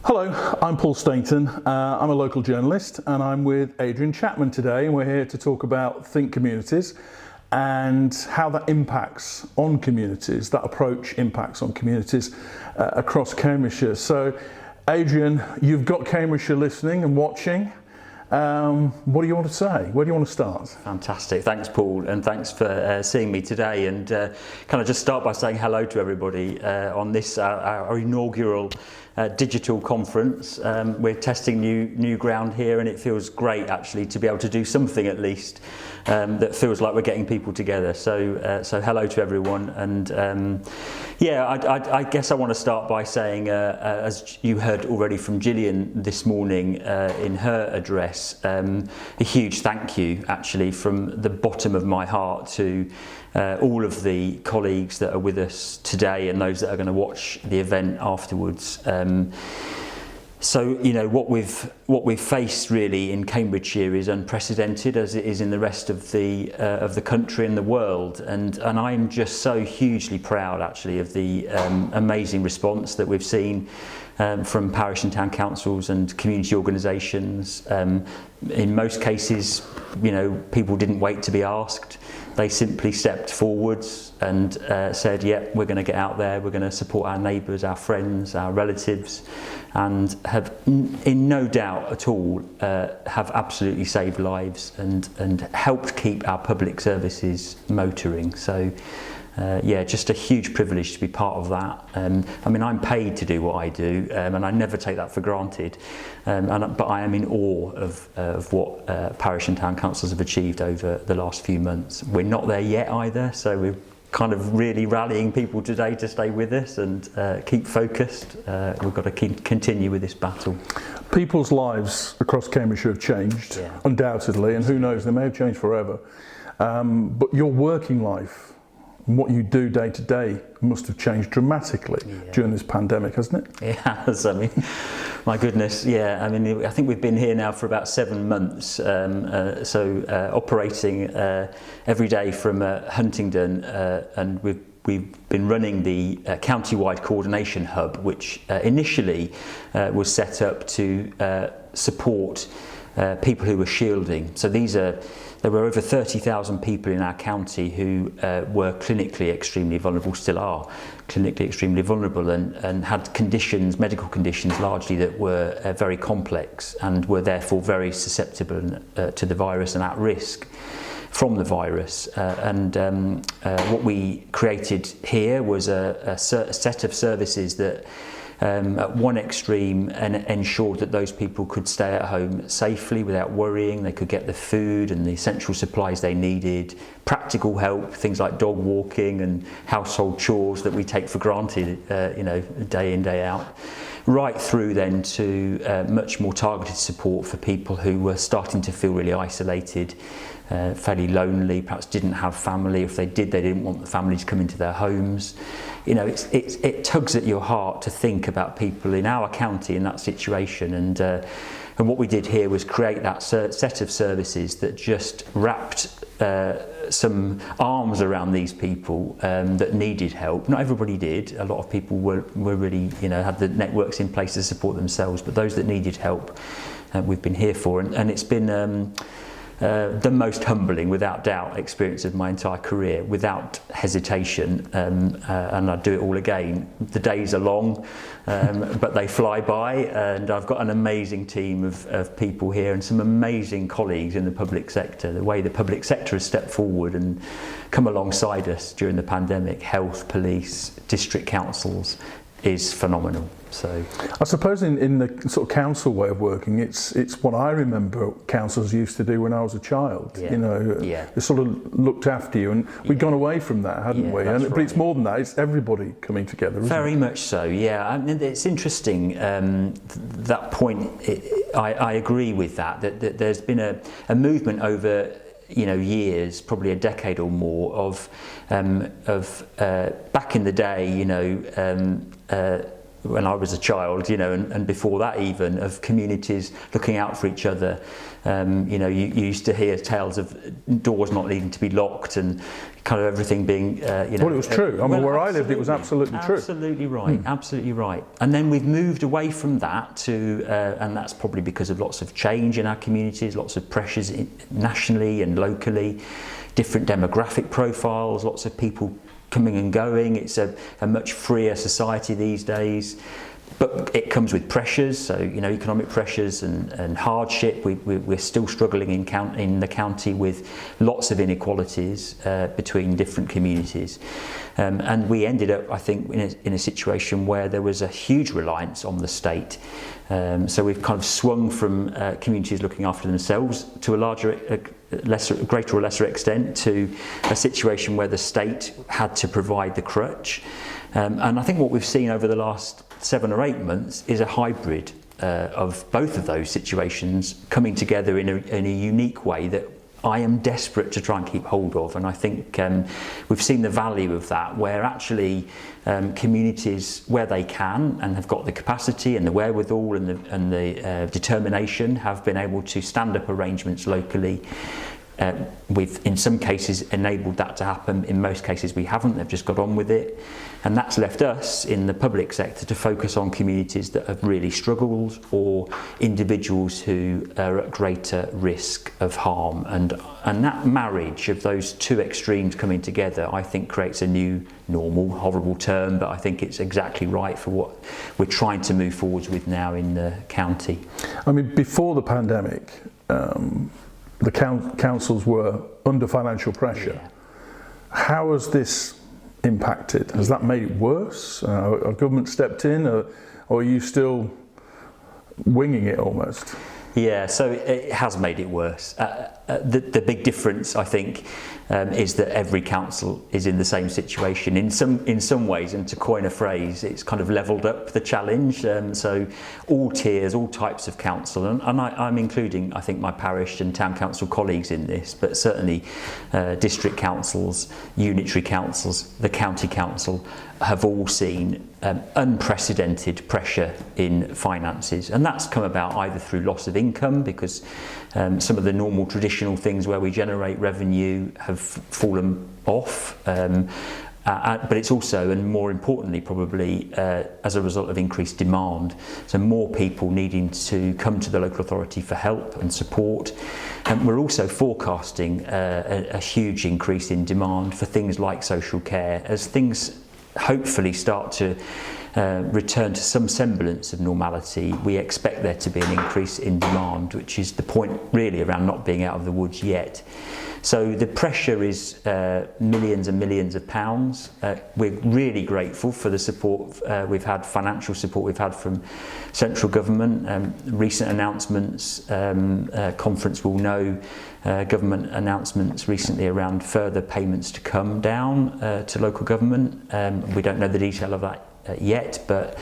Hello, I'm Paul Stainton. I'm a local journalist and I'm with Adrian Chapman today, and we're here to talk about Think Communities and how that impacts on communities, that approach impacts on communities across Cambridgeshire. So Adrian, you've got Cambridgeshire listening and watching. What do you want to say? Where do you want to start? Fantastic. Thanks, Paul, and thanks for seeing me today. And can I just start by saying hello to everybody on this our inaugural digital conference. We're testing new ground here, and it feels great actually to be able to do something at least that feels like we're getting people together. So hello to everyone. And I guess I want to start by saying, as you heard already from Gillian this morning in her address, a huge thank you actually from the bottom of my heart to all of the colleagues that are with us today and those that are going to watch the event afterwards. So you know what we've faced really in Cambridgeshire is unprecedented, as it is in the rest of the country and the world, and I'm just so hugely proud actually of the amazing response that we've seen from parish and town councils and community organisations. In most cases, you know, people didn't wait to be asked. They simply stepped forwards and said, yeah, we're going to get out there, we're going to support our neighbours, our friends, our relatives, and have in no doubt at all have absolutely saved lives and helped keep our public services motoring. So just a huge privilege to be part of that. I mean, I'm paid to do what I do, and I never take that for granted. But I am in awe of what parish and town councils have achieved over the last few months. We're not there yet either, so we're kind of really rallying people today to stay with us and keep focused. We've got to continue with this battle. People's lives across Cambridgeshire have changed, undoubtedly, and who knows, they may have changed forever. But your working life, what you do day to day, must have changed dramatically during this pandemic, hasn't it? It has. I mean, my goodness, I mean, I think we've been here now for about 7 months, operating every day from Huntingdon, and we've been running the county-wide coordination hub, which initially was set up to support people who were shielding. So there were over 30,000 people in our county who were clinically extremely vulnerable, still are clinically extremely vulnerable, and had conditions, medical conditions largely, that were very complex and were therefore very susceptible to the virus and at risk from the virus. What we created here was a set of services that at one extreme ensured that those people could stay at home safely without worrying. They could get the food and the essential supplies they needed, practical help, things like dog walking and household chores that we take for granted, day in, day out, right through then to much more targeted support for people who were starting to feel really isolated, fairly lonely, perhaps didn't have family. If they did, they didn't want the family to come into their homes. You know, it tugs at your heart to think about people in our county in that situation, and what we did here was create that set of services that just wrapped some arms around these people that needed help. Not everybody did. A lot of people were really, had the networks in place to support themselves, but those that needed help, we've been here for, and it's been the most humbling, without doubt, experience of my entire career, without hesitation, and I'd do it all again. The days are long, but they fly by, and I've got an amazing team of people here and some amazing colleagues in the public sector. The way the public sector has stepped forward and come alongside us during the pandemic, health, police, district councils, is phenomenal. So I suppose in the sort of council way of working, it's what I remember councils used to do when I was a child. They sort of looked after you, and we'd gone away from that, hadn't we? But it's more than that. It's everybody coming together, isn't Very it? much so. Yeah, I mean, it's interesting that point. I agree with that there's been a movement over years, probably a decade or more, of back in the day, when I was a child, and before that even, of communities looking out for each other. You used to hear tales of doors not needing to be locked and kind of everything being, Well, it was true. Where I lived, it was absolutely true. Absolutely right, absolutely right. And then we've moved away from that to, and that's probably because of lots of change in our communities, lots of pressures nationally and locally, different demographic profiles, lots of people coming and going. It's a much freer society these days. But it comes with pressures, so economic pressures and hardship. We're still struggling in the county with lots of inequalities between different communities, and we ended up, I think, in a situation where there was a huge reliance on the state. So we've kind of swung from communities looking after themselves to a greater or lesser extent to a situation where the state had to provide the crutch. And I think what we've seen over the last 7 or 8 months is a hybrid of both of those situations coming together in a unique way that I am desperate to try and keep hold of. And I think we've seen the value of that, where actually communities, where they can and have got the capacity and the wherewithal and the determination, have been able to stand up arrangements locally. We've in some cases enabled that to happen. In most cases we haven't. They've just got on with it, and that's left us in the public sector to focus on communities that have really struggled, or individuals who are at greater risk of harm, and that marriage of those two extremes coming together, I think, creates a new normal. Horrible term, but I think it's exactly right for what we're trying to move forwards with now in the county. Before the pandemic, the councils were under financial pressure. Yeah. How has this impacted? Has that made it worse? Our government stepped in, or are you still winging it almost? Yeah, so it has made it worse. The big difference, I think, is that every council is in the same situation in some ways, and to coin a phrase, it's kind of levelled up the challenge. So all tiers, all types of council, and I'm including, I think, my parish and town council colleagues in this, but certainly district councils, unitary councils, the county council, have all seen unprecedented pressure in finances, and that's come about either through loss of income, because some of the normal traditional things where we generate revenue have fallen off, but it's also, and more importantly probably, as a result of increased demand. So more people needing to come to the local authority for help and support. And we're also forecasting a huge increase in demand for things like social care as things hopefully start to return to some semblance of normality. We expect there to be an increase in demand, which is the point really around not being out of the woods yet. So the pressure is millions and millions of pounds. We're really grateful for the support we've had, financial support we've had from central government. Recent announcements, conference will know, government announcements recently around further payments to come down to local government. We don't know the detail of that yet, but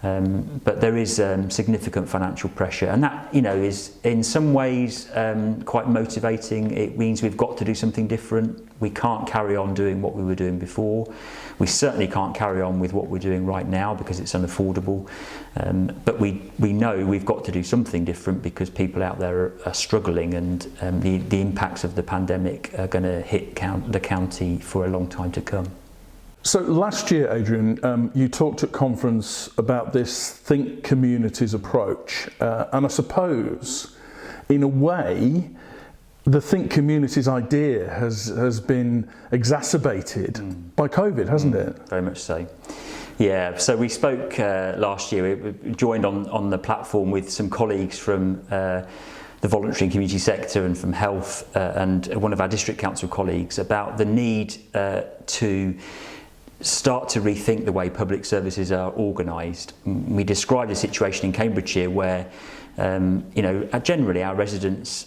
there is significant financial pressure, and that is in some ways quite motivating. It means we've got to do something different. We can't carry on doing what we were doing before. We certainly can't carry on with what we're doing right now because it's unaffordable. But we know we've got to do something different because people out there are struggling, and the impacts of the pandemic are going to hit the county for a long time to come. So last year, Adrian, you talked at conference about this Think Communities approach, and I suppose, in a way, the Think Communities idea has been exacerbated by COVID, hasn't it? Very much so. Yeah, so we spoke last year, we joined on the platform with some colleagues from the voluntary and community sector and from health, and one of our district council colleagues, about the need to start to rethink the way public services are organised. We described a situation in Cambridgeshire where generally our residents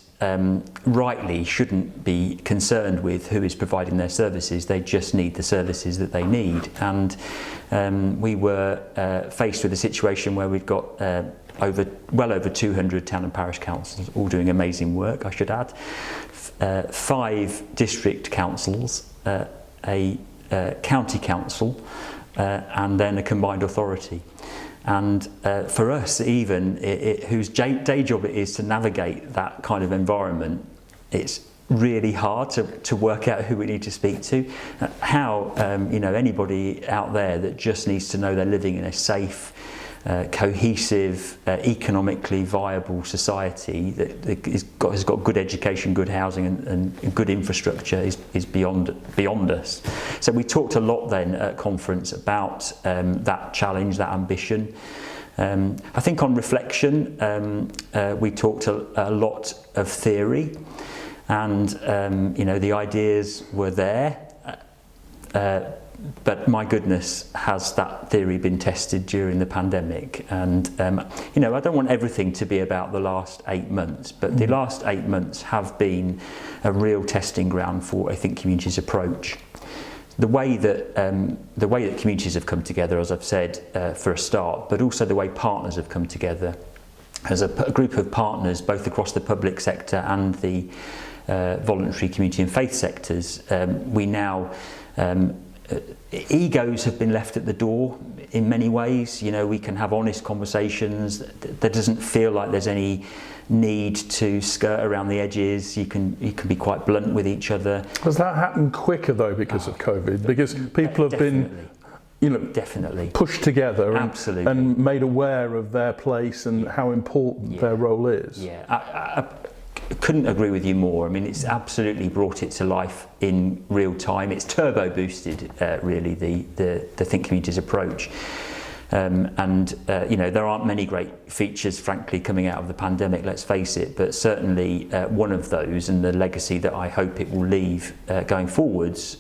rightly shouldn't be concerned with who is providing their services. They just need the services that they need, and we were faced with a situation where we've got well over 200 town and parish councils all doing amazing work, I should add, 5 district councils, a county council, and then a combined authority. And for us, even whose day job it is to navigate that kind of environment, it's really hard to work out who we need to speak to. How anybody out there that just needs to know they're living in a safe, cohesive, economically viable society that has got good education, good housing and good infrastructure is beyond us. So we talked a lot then at conference about that challenge, that ambition. I think on reflection, we talked a lot of theory, and the ideas were there. But my goodness, has that theory been tested during the pandemic? And I don't want everything to be about the last 8 months, but the last 8 months have been a real testing ground for, I think, Communities' approach. The way that communities have come together, as I've said, for a start, but also the way partners have come together as a group of partners, both across the public sector and the voluntary community and faith sectors. We now egos have been left at the door in many ways. We can have honest conversations. There doesn't feel like there's any need to skirt around the edges. You can be quite blunt with each other. Has that happened quicker though because of COVID? Because people have been definitely pushed together and made aware of their place and how important their role is. Yeah, I couldn't agree with you more. I mean, it's absolutely brought it to life in real time. It's turbo boosted, really, the Think Communities approach. There aren't many great features, frankly, coming out of the pandemic, let's face it, but certainly one of those, and the legacy that I hope it will leave going forwards,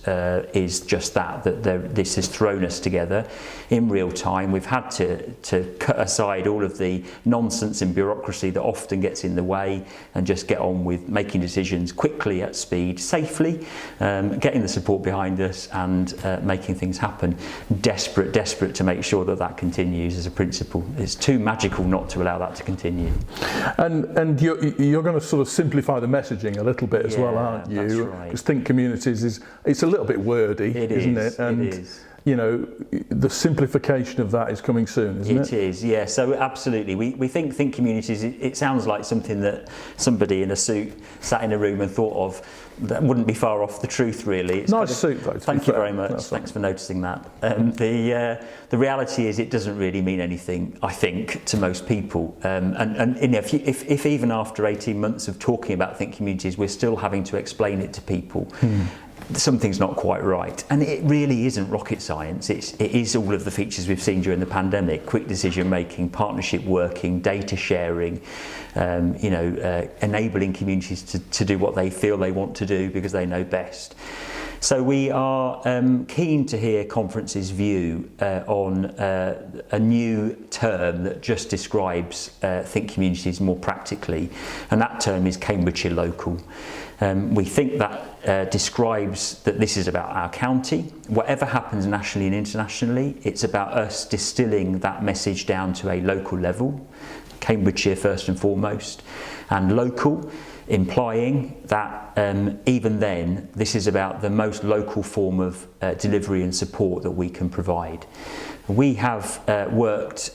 is just that this has thrown us together in real time. We've had to cut aside all of the nonsense and bureaucracy that often gets in the way and just get on with making decisions quickly, at speed, safely, getting the support behind us and making things happen. Desperate to make sure that continues as a principle. It's too magical not to allow that to continue. And you're going to sort of simplify the messaging a little bit as well, aren't you? That's right. Because Think Communities it's a little bit wordy, isn't it? And it is. The simplification of that is coming soon, isn't it? It is, yeah. So absolutely, we think Communities. It sounds like something that somebody in a suit sat in a room and thought of. That wouldn't be far off the truth, really. It's nice suit, though. Thank you very much. Thanks for noticing that. The reality is, it doesn't really mean anything, I think, to most people. If even after 18 months of talking about Think Communities, we're still having to explain it to people. Something's not quite right, and it really isn't rocket science. It is all of the features we've seen during the pandemic: quick decision making, partnership working, data sharing, enabling communities to do what they feel they want to do because they know best. So we are keen to hear Conference's view on a new term that just describes Think Communities more practically, and that term is Cambridgeshire Local. We think that describes that this is about our county. Whatever happens nationally and internationally, it's about us distilling that message down to a local level, Cambridgeshire first and foremost, and local, implying that even then, this is about the most local form of delivery and support that we can provide. We have worked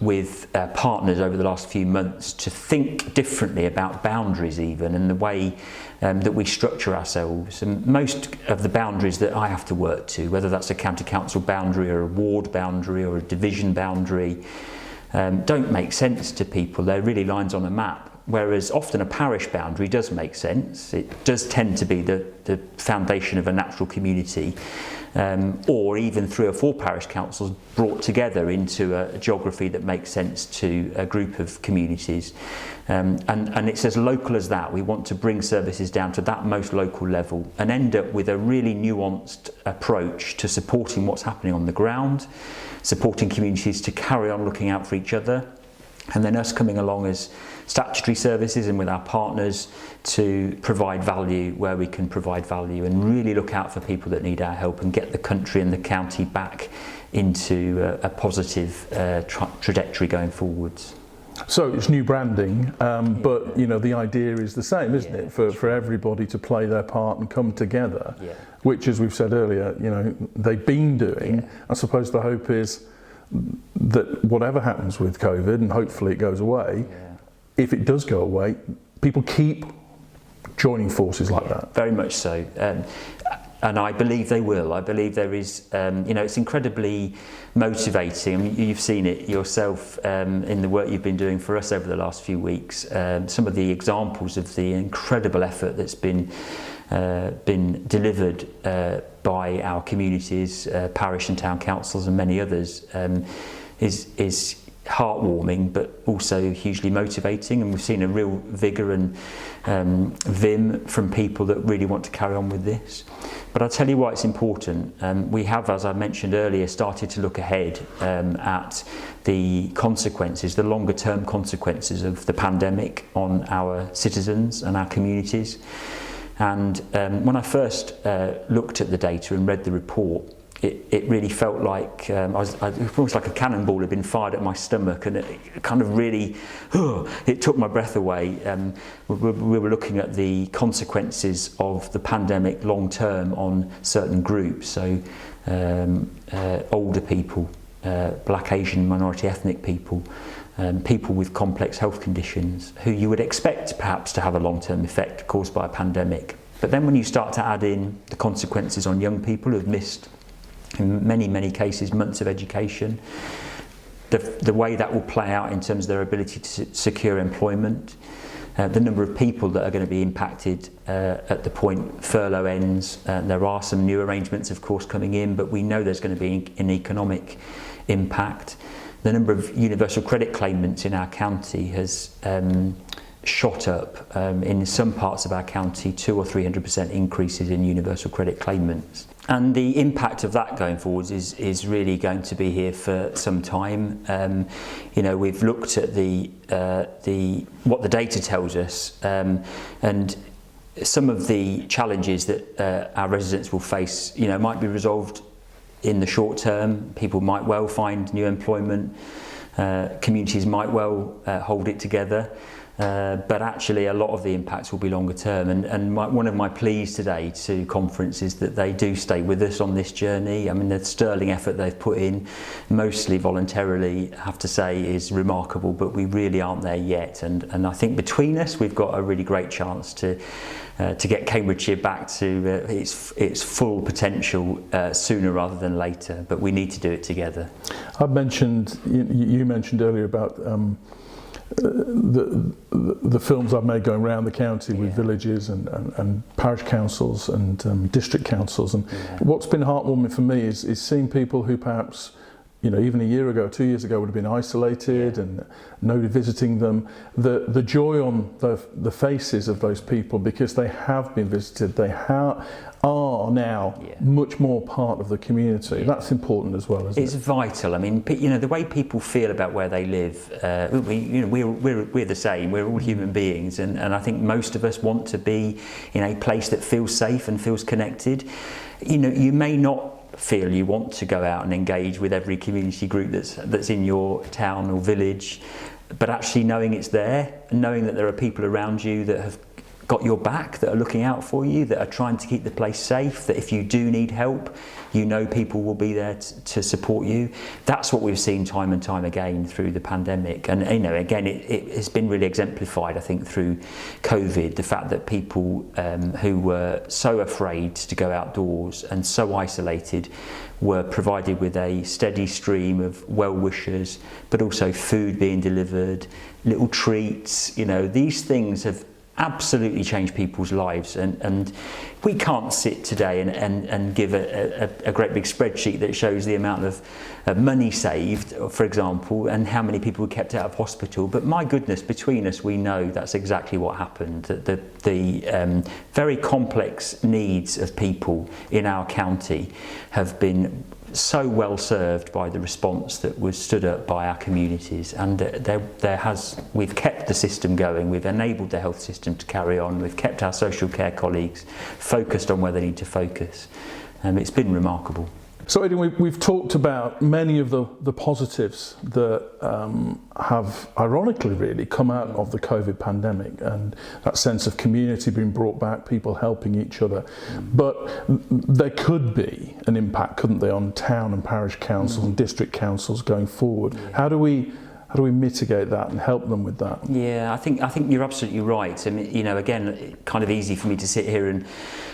with partners over the last few months to think differently about boundaries even, and the way that we structure ourselves. And most of the boundaries that I have to work to, whether that's a county council boundary or a ward boundary or a division boundary, don't make sense to people. They're really lines on a map. Whereas often a parish boundary does make sense. It does tend to be the foundation of a natural community, or even 3 or 4 parish councils brought together into a geography that makes sense to a group of communities. And it's as local as that. We want to bring services down to that most local level and end up with a really nuanced approach to supporting what's happening on the ground, supporting communities to carry on looking out for each other, and then us coming along as statutory services and with our partners to provide value where we can provide value, and really look out for people that need our help and get the country and the county back into a positive trajectory going forwards. So it's new branding, but the idea is the same, isn't it? For everybody to play their part and come together, which, as we've said earlier, they've been doing. I suppose the hope is that whatever happens with COVID, and hopefully it goes away, if it does go away, people keep joining forces like that. Very much so. And I believe they will. I believe there is, it's incredibly motivating. I mean, you've seen it yourself in the work you've been doing for us over the last few weeks. Some of the examples of the incredible effort that's been delivered by our communities, parish and town councils and many others is heartwarming, but also hugely motivating, and we've seen a real vigour and vim from people that really want to carry on with this. But I'll tell you why it's important. We have, as I mentioned earlier, started to look ahead at the consequences, the longer term consequences of the pandemic on our citizens and our communities. And when I first looked at the data and read the report, it really felt like it was almost like a cannonball had been fired at my stomach, and it kind of really, it took my breath away. We were looking at the consequences of the pandemic long term on certain groups, so older people, black, Asian, minority ethnic people, people with complex health conditions, who you would expect perhaps to have a long-term effect caused by a pandemic. But then when you start to add in the consequences on young people who have missed, in many cases, months of education, the way that will play out in terms of their ability to secure employment, the number of people that are going to be impacted at the point furlough ends. There are some new arrangements, of course, coming in, but we know there's going to be an economic impact. The number of universal credit claimants in our county has shot up. In some parts of our county, 200 or 300% increases in universal credit claimants. And the impact of that going forwards is really going to be here for some time. We've looked at what the data tells us, and some of the challenges that our residents will face, might be resolved in the short term. People might well find new employment. Communities might well hold it together. But actually a lot of the impacts will be longer term, and one of my pleas today to conference is that they do stay with us on this journey. I mean, the sterling effort they've put in, mostly voluntarily, I have to say, is remarkable, but we really aren't there yet, and I think between us we've got a really great chance to get Cambridgeshire back to its full potential sooner rather than later, but we need to do it together. I mentioned, you mentioned earlier about the films I've made going around the county with villages and parish councils and district councils, and what's been heartwarming for me is seeing people who perhaps, even a year ago, 2 years ago, would have been isolated and nobody visiting them. The joy on the faces of those people, because they have been visited, they are now much more part of the community. That's important as well, isn't it? It's vital. I mean, the way people feel about where they live, we're the same. We're all human beings, and I think most of us want to be in a place that feels safe and feels connected. You may not feel you want to go out and engage with every community group that's in your town or village, but actually knowing it's there, and knowing that there are people around you that have got your back, that are looking out for you, that are trying to keep the place safe, that if you do need help, people will be there to support you. That's what we've seen time and time again through the pandemic, and again it has been really exemplified, I think, through COVID, the fact that people who were so afraid to go outdoors and so isolated were provided with a steady stream of well-wishers, but also food being delivered, little treats. These things have absolutely changed people's lives, and we can't sit today and give a great big spreadsheet that shows the amount of money saved, for example, and how many people were kept out of hospital, but my goodness, between us we know that's exactly what happened. The very complex needs of people in our county have been so well served by the response that was stood up by our communities, and we've kept the system going, we've enabled the health system to carry on, we've kept our social care colleagues focused on where they need to focus, and it's been remarkable. So Adrian, we've talked about many of the positives that have ironically really come out of the COVID pandemic, and that sense of community being brought back, people helping each other. But there could be an impact, couldn't there, on town and parish councils and district councils going forward. How do we mitigate that and help them with that? Yeah, I think you're absolutely right. I mean, again, it's kind of easy for me to sit here and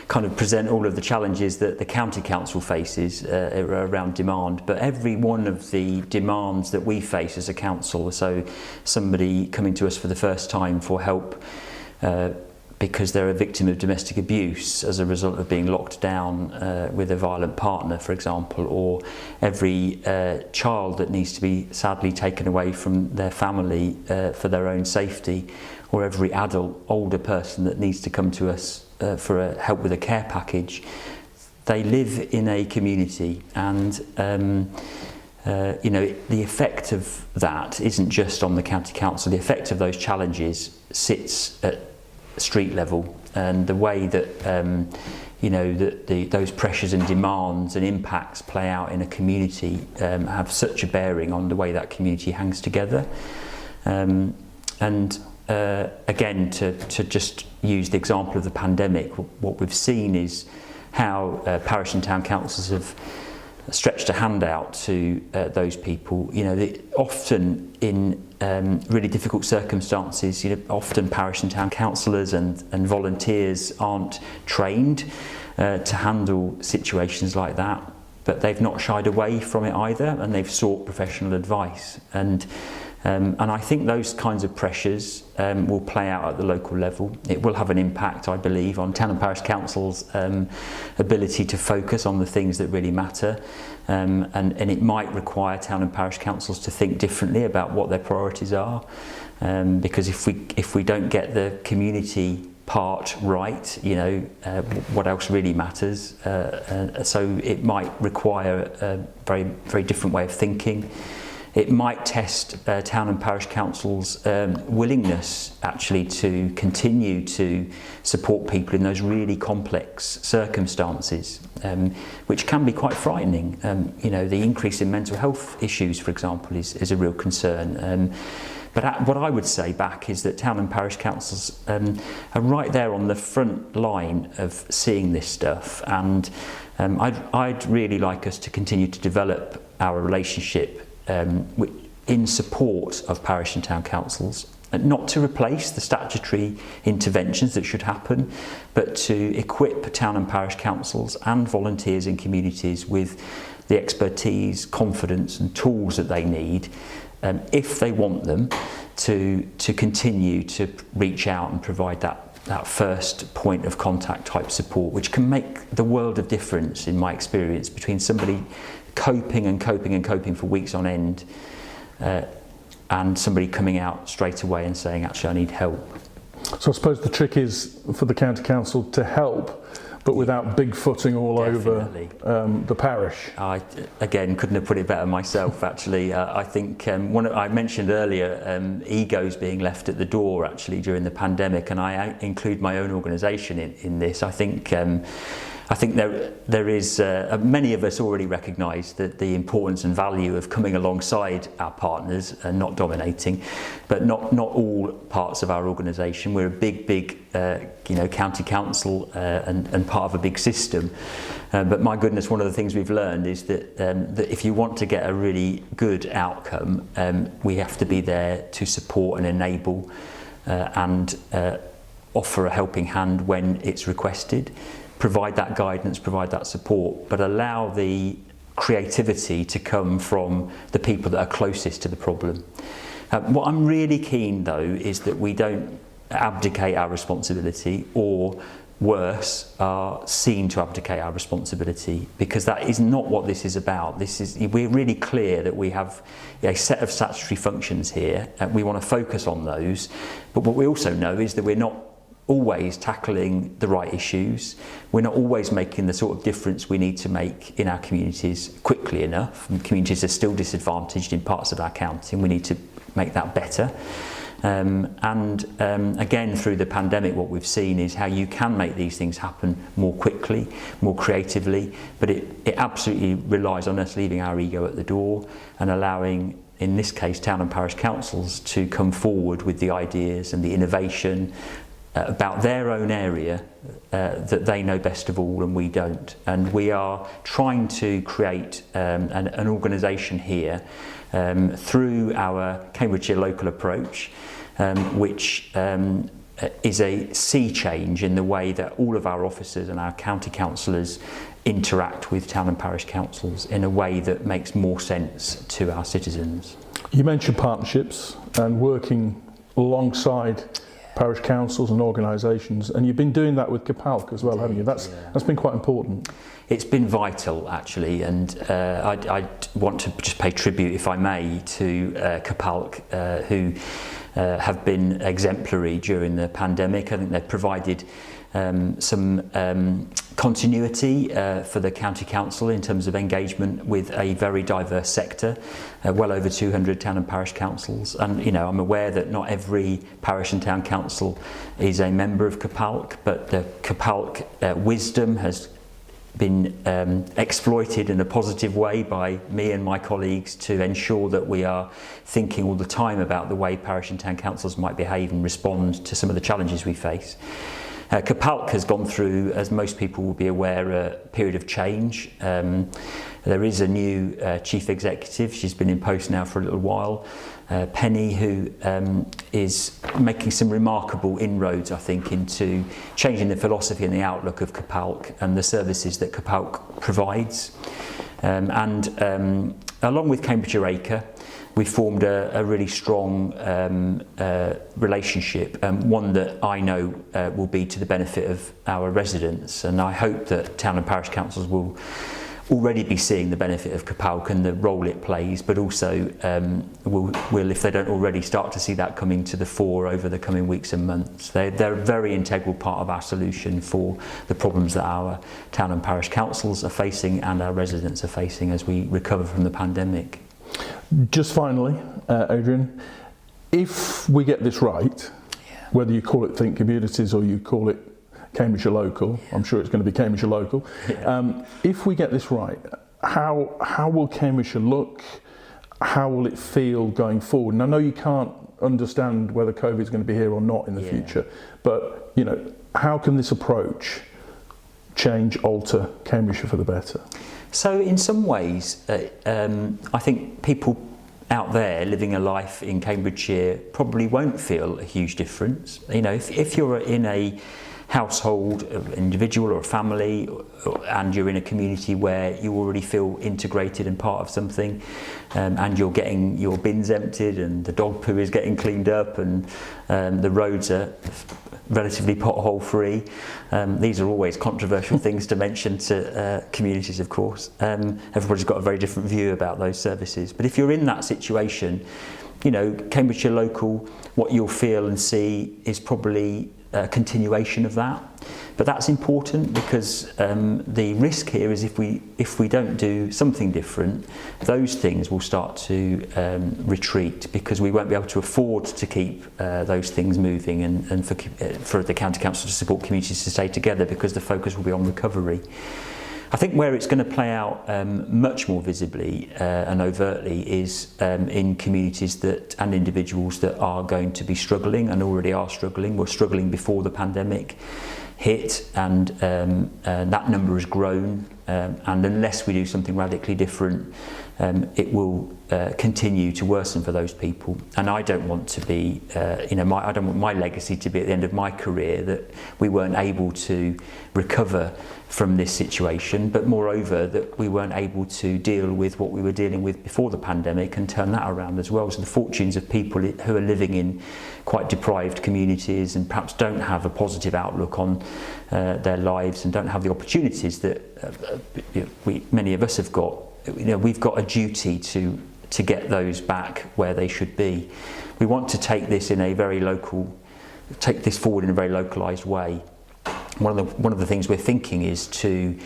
kind of present all of the challenges that the county council faces around demand, but every one of the demands that we face as a council, so somebody coming to us for the first time for help because they're a victim of domestic abuse as a result of being locked down with a violent partner, for example, or every child that needs to be sadly taken away from their family for their own safety, or every adult, older person that needs to come to us for help with a care package. They live in a community, and the effect of that isn't just on the county council. The effect of those challenges sits at street level, and the way that those pressures and demands and impacts play out in a community have such a bearing on the way that community hangs together. Again, to just use the example of the pandemic, what we've seen is how parish and town councils have stretched a hand out to those people. Often in really difficult circumstances, often parish and town councillors and volunteers aren't trained to handle situations like that, but they've not shied away from it either, and they've sought professional advice. And I think those kinds of pressures will play out at the local level. It will have an impact, I believe, on town and parish councils' ability to focus on the things that really matter. And it might require town and parish councils to think differently about what their priorities are. Because if we don't get the community part right, what else really matters? So it might require a very, very different way of thinking. It might test town and parish councils' willingness actually to continue to support people in those really complex circumstances, which can be quite frightening. The increase in mental health issues, for example, is a real concern. But what I would say back is that town and parish councils are right there on the front line of seeing this stuff, and I'd really like us to continue to develop our relationship in support of parish and town councils, and not to replace the statutory interventions that should happen, but to equip town and parish councils and volunteers in communities with the expertise, confidence and tools that they need, if they want them, to continue to reach out and provide that first point of contact type support, which can make the world of difference, in my experience, between somebody coping for weeks on end and somebody coming out straight away and saying, actually, I need help. So I suppose the trick is for the county council to help, but without big footing all Definitely. over the parish. I, again, couldn't have put it better myself, actually. I think I mentioned earlier egos being left at the door, actually, during the pandemic, and I include my own organisation in this. I think there is, many of us already recognise that the importance and value of coming alongside our partners and not dominating, but not all parts of our organisation. We're a big county council and part of a big system. But my goodness, one of the things we've learned is that if you want to get a really good outcome, we have to be there to support and enable and offer a helping hand when it's requested. Provide that guidance, provide that support, but allow the creativity to come from the people that are closest to the problem. What I'm really keen, though, is that we don't abdicate our responsibility, or worse, are seen to abdicate our responsibility, because that is not what this is about. We're really clear that we have a set of statutory functions here, and we want to focus on those. But what we also know is that we're not always tackling the right issues. We're not always making the sort of difference we need to make in our communities quickly enough. And communities are still disadvantaged in parts of our county, and we need to make that better. Again, through the pandemic, what we've seen is how you can make these things happen more quickly, more creatively, but it absolutely relies on us leaving our ego at the door and allowing, in this case, town and parish councils to come forward with the ideas and the innovation about their own area that they know best of all and we don't. And we are trying to create an organisation here through our Cambridgeshire local approach, which is a sea change in the way that all of our officers and our county councillors interact with town and parish councils in a way that makes more sense to our citizens. You mentioned partnerships and working alongside parish councils and organisations, and you've been doing that with Capalc as well, haven't you? That's been quite important. It's been vital, actually, and I want to just pay tribute, if I may, to Capalc, who have been exemplary during the pandemic. I think they've provided some continuity for the county council in terms of engagement with a very diverse sector, well over 200 town and parish councils. And you know, I'm aware that not every parish and town council is a member of Capalc, but the Capalc wisdom has been exploited in a positive way by me and my colleagues to ensure that we are thinking all the time about the way parish and town councils might behave and respond to some of the challenges we face. Capalc has gone through, as most people will be aware, a period of change. There is a new chief executive. She's been in post now for a little while. Penny, who is making some remarkable inroads, I think, into changing the philosophy and the outlook of Capalc and the services that Capalc provides. Along with Cambridgeshire Acre, we formed a really strong relationship, one that I know will be to the benefit of our residents, and I hope that town and parish councils will already be seeing the benefit of Capalc and the role it plays, but also will, if they don't already, start to see that coming to the fore over the coming weeks and months. They're a very integral part of our solution for the problems that our town and parish councils are facing and our residents are facing as we recover from the pandemic. Just finally, Adrian, if we get this right, whether you call it Think Communities or you call it Cambridgeshire Local, I'm sure it's going to be Cambridgeshire Local. If we get this right, how will Cambridgeshire look? How will it feel going forward? And I know you can't understand whether COVID is going to be here or not in the future, but you know, how can this approach change, alter Cambridgeshire for the better? So in some ways, I think people out there living a life in Cambridgeshire probably won't feel a huge difference. You know, if you're in a household, an individual or a family, and you're in a community where you already feel integrated and part of something, and you're getting your bins emptied and the dog poo is getting cleaned up and the roads are relatively pothole free. These are always controversial things to mention to communities, of course. Everybody's got a very different view about those services. But if you're in that situation, you know, Cambridgeshire Local, what you'll feel and see is probably a continuation of that. But that's important because the risk here is if we don't do something different, those things will start to retreat because we won't be able to afford to keep those things moving and for the county council to support communities to stay together because the focus will be on recovery. I think where it's going to play out much more visibly and overtly is in communities that and individuals that are going to be struggling and already are struggling. Were struggling before the pandemic hit, and that number has grown. And unless we do something radically different, it will continue to worsen for those people. And I don't want to be, I don't want my legacy to be at the end of my career that we weren't able to recover from this situation, but moreover that we weren't able to deal with what we were dealing with before the pandemic and turn that around as well. So the fortunes of people who are living in quite deprived communities and perhaps don't have a positive outlook on their lives and don't have the opportunities that many of us have got. You know, we've got a duty to get those back where they should be. We want to take this forward in a very localised way. One of the things we're thinking is to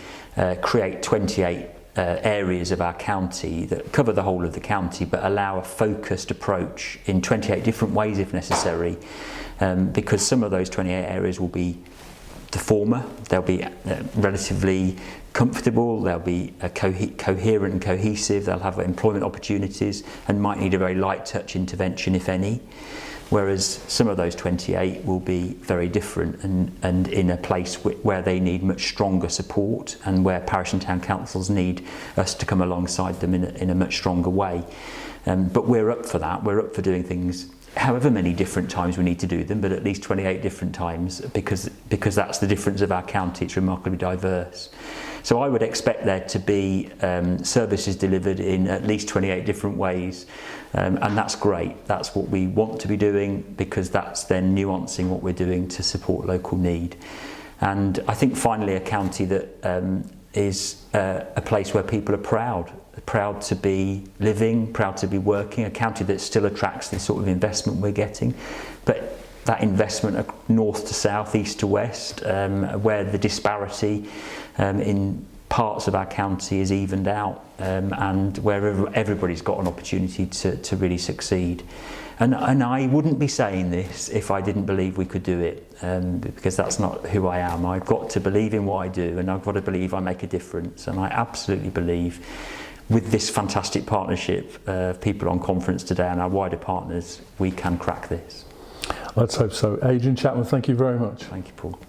create 28 areas of our county that cover the whole of the county, but allow a focused approach in 28 different ways if necessary, because some of those 28 areas will be the former. They'll be relatively comfortable, they'll be coherent and cohesive, they'll have employment opportunities and might need a very light touch intervention, if any. Whereas some of those 28 will be very different and in a place where they need much stronger support, and where parish and town councils need us to come alongside them in a much stronger way. But we're up for that. We're up for doing things however many different times we need to do them, but at least 28 different times, because that's the difference of our county. It's remarkably diverse. So I would expect there to be services delivered in at least 28 different ways, and that's great. That's what we want to be doing, because that's then nuancing what we're doing to support local need. And I think finally a county that is a place where people are proud to be living, proud to be working, a county that still attracts the sort of investment we're getting, but that investment north to south, east to west, where the disparity in parts of our county is evened out, and where everybody's got an opportunity to really succeed. And I wouldn't be saying this if I didn't believe we could do it, because that's not who I am. I've got to believe in what I do, and I've got to believe I make a difference. And I absolutely believe with this fantastic partnership of people on conference today and our wider partners, we can crack this. Let's hope so. Adrian Chapman, thank you very much. Thank you, Paul.